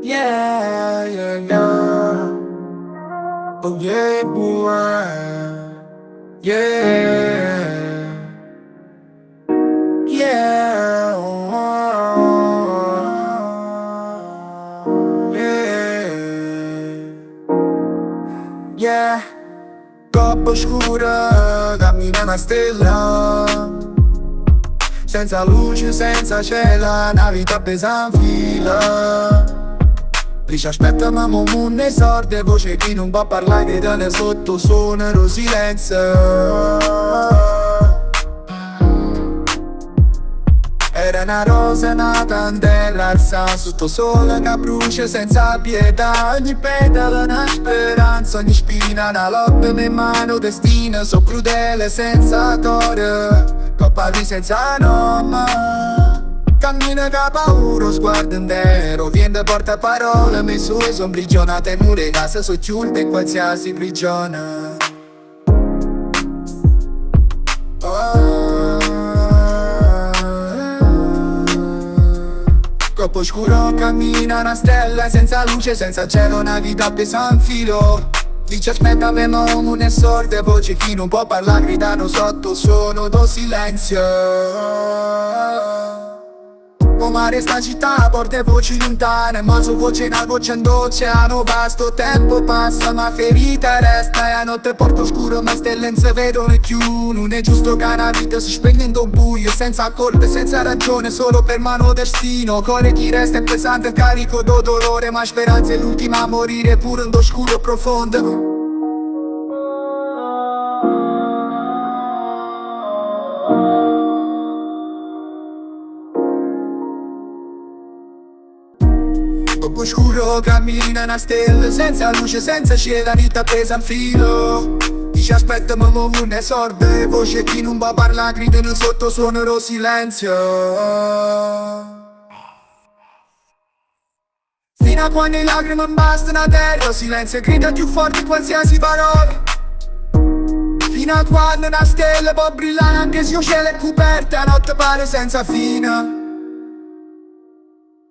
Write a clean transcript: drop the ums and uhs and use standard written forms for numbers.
Yeah, yeah, yeah. Oh yeah, boy. Yeah. Yeah. Yeah. Yeah. Coppa scura, cammina una stella. Senza luce, senza cielo, una vita presa in fila. Lì ci aspetta ma non ne sorte, voce chi non può parlare di te sotto suona lo silenzio. Era una rosa nata in terra alza sotto sole che brucia senza pietà. Ogni petalo una speranza, ogni spina una lotta in mano destina. So crudele senza cuore, coppa di senza nome. Cammina che ha paura, sguardo intero, viene porta parole, mi sue son prigionate mure, casa so chiuse in qualsiasi prigione. Troppo scuro, cammina una stella, senza luce, senza cielo, una vita appesa in filo. Lì ci aspetta, abbiamo un sorte, voce chi non può parlare, gridano sotto suono do silenzio. O mare sta città, porta voci lontane, ma su voce una voce in oceano vasto. Tempo passa ma ferita resta, e a notte porto scuro ma stelle non si vedono più. Non è giusto che una vita si spegne in un buio, senza colpe, senza ragione, solo per mano destino. Cuore chi resta è pesante, carico do dolore, ma speranza è l'ultima a morire pure in oscuro profondo. Troppo scuro, cammina una stella, senza luce, senza cielo, vita presa in filo. Chi ci aspetta ma non ne sorbe, voce chi non può parlare, gridano sotto suono lo silenzio. Fino a quando le lacrime bastano a terra, silenzio grida più forte di qualsiasi parola. Fino a quando una stella può brillare anche se il cielo è coperto, la notte pare senza fine.